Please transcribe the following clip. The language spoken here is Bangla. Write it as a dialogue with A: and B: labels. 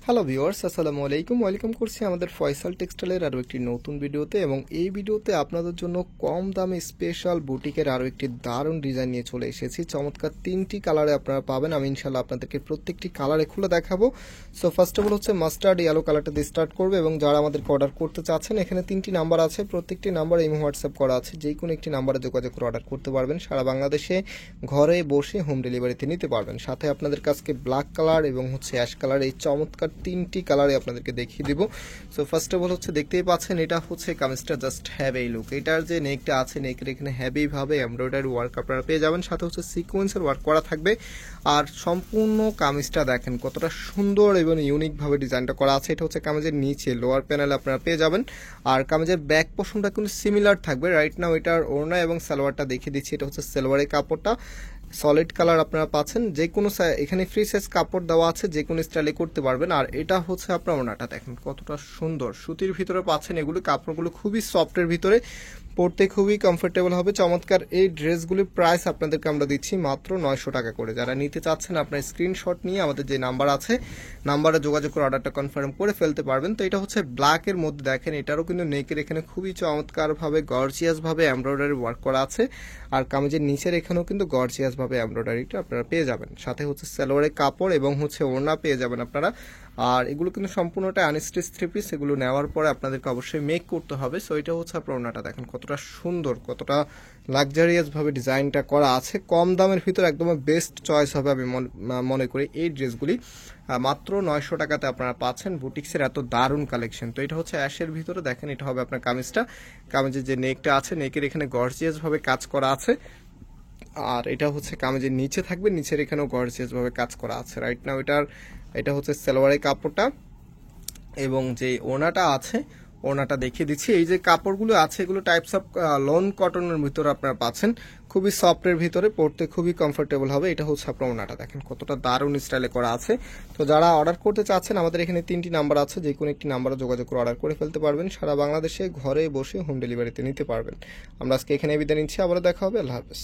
A: হ্যালো ভিউয়ার্স, আসসালামু আলাইকুম। ওয়েলকাম করছি আমাদের ফয়সাল টেক্সটাইলের আরও একটি নতুন ভিডিওতে। এবং এই ভিডিওতে আপনাদের জন্য কম দামে স্পেশাল বুটিকের আরও একটি দারুণ ডিজাইন নিয়ে চলে এসেছি। চমৎকার 3টি কালারে আপনারা পাবেন। আমি ইনশাল্লাহ আপনাদেরকে প্রত্যেকটি কালারে খুলে দেখাবো। সো ফার্স্ট অফ অল হচ্ছে মাস্টার্ড ইয়েলো কালারটা দিয়ে স্টার্ট করবে। এবং যারা আমাদেরকে অর্ডার করতে চাচ্ছেন, এখানে 3টি নাম্বার আছে, প্রত্যেকটি নাম্বার ইমো হোয়াটসঅ্যাপ করা আছে। যে কোনো একটি নাম্বারে যোগাযোগ করে অর্ডার করতে পারবেন। সারা বাংলাদেশে ঘরে বসে হোম ডেলিভারিতে নিতে পারবেন। সাথে আপনাদের কাছে ব্ল্যাক কালার এবং হচ্ছে অ্যাশ কালার, এই চমৎকার 3টি কালারে আপনাদেরকে দেখিয়ে দিব। সো ফার্স্ট অফ অল হচ্ছে দেখতেই পাচ্ছেন, এটা হচ্ছে কামিজটা জাস্ট হ্যাভি লুক। এটার যে নেকটা আছে, নেকের এখানে হ্যাভি ভাবে এমব্রয়ডারি ওয়ার্ক আপনারা পেয়ে যাবেন। সাথে হচ্ছে সিকোয়েন্সের ওয়ার্ক করা থাকবে। আর সম্পূর্ণ কামিজটা দেখেন কতটা সুন্দর এবং ইউনিক ভাবে ডিজাইনটা করা আছে। এটা হচ্ছে কামিজের নিচে লোয়ার প্যানেল আপনারা পেয়ে যাবেন। আর কামিজের ব্যাক পোর্শনটা কিন্তু সিমিলার থাকবে। রাইট নাও এটার ওড়না এবং সালোয়ারটা দেখিয়ে দিচ্ছি। এটা হচ্ছে সালোয়ারের কাপড়টা সলিড কালার আপনারা পাচ্ছেন। যে কোনো এখানে ফ্রি সাইজ কাপড় দেওয়া আছে, যে কোনো স্টাইলে করতে পারবেন। আর এটা হচ্ছে আপনার ওনাটা দেখেন কতটা সুন্দর, সুতির ভিতরে পাচ্ছেন। এগুলো কাপড়গুলো খুবই সফটের ভিতরে, পরতে খুবই কমফোর্টেবল হবে। চমৎকার এই ড্রেসগুলির প্রাইস আপনাদেরকে আমরা দিচ্ছি মাত্র 900 টাকা করে। যারা নিতে চাচ্ছেন আপনার স্ক্রিনশট নিয়ে আমাদের যে নাম্বার আছে, নাম্বারে যোগাযোগ করে অর্ডারটা কনফার্ম করে ফেলতে পারবেন। তো এটা হচ্ছে ব্ল্যাকের মধ্যে দেখেন, এটারও কিন্তু নেকের এখানে খুবই চমৎকারভাবে গর্জিয়াসভাবে এমব্রয়ডারি ওয়ার্ক করা আছে। আর কামিজের নিচের এখানেও কিন্তু গর্জিয়াসভাবে এমব্রয়ডারিটা আপনারা পেয়ে যাবেন। সাথে হচ্ছে সালোয়ারের কাপড় এবং হচ্ছে ওড়না পেয়ে যাবেন আপনারা। আর এগুলো কিন্তু সম্পূর্ণটা আনস্টিচ থ্রি পিস। এগুলো নেওয়ার পরে আপনাদেরকে অবশ্যই মেক করতে হবে। সো এটা হচ্ছে আপনার ওড়নাটা দেখেন কতটা সুন্দর, কতটা লাক্সারিয়াস ভাবে ডিজাইনটা করা আছে। কম দামের ভিতর একদম বেস্ট চয়েস হবে আমি মনে করি এই ড্রেসগুলি। মাত্র 900 টাকাতে আপনারা পাচ্ছেন বুটিক্সের এত দারুণ কালেকশন। তো এটা হচ্ছে অ্যাশের ভিতরে দেখেন, এটা হবে আপনার কামিজটা। কামিজের যে নেকটা আছে, নেকের এখানে গর্জিয়াস ভাবে কাজ করা আছে। আর এটা হচ্ছে কামিজের নিচে থাকবে, নিচের এখানেও গর্জিয়াস ভাবে কাজ করা আছে। রাইট নাও এটা হচ্ছে সালোয়ারের কাপড়টা এবং যে ওড়নাটা আছে, ওড়নাটা দেখিয়ে দিচ্ছি। এই যে কাপড়গুলো আছে, এগুলো টাইপস অফ লন কটনের ভিতরে আপনারা পাচ্ছেন, খুবই সফটের ভিতরে, পরতে খুবই কমফোর্টেবল হবে। এটা হচ্ছে আপনার ওড়নাটা দেখেন কতটা দারুণ স্টাইলে করা আছে। তো যারা অর্ডার করতে চাচ্ছেন, আমাদের এখানে 3টি নাম্বার আছে, যে কোনো একটি নাম্বারে যোগাযোগ করে অর্ডার করে ফেলতে পারবেন। সারা বাংলাদেশে ঘরে বসে হোম ডেলিভারিতে নিতে পারবেন। আমরা আজকে এখানে বিদায় নিচ্ছি, আবারও দেখা হবে। আল্লাহ হাফেজ।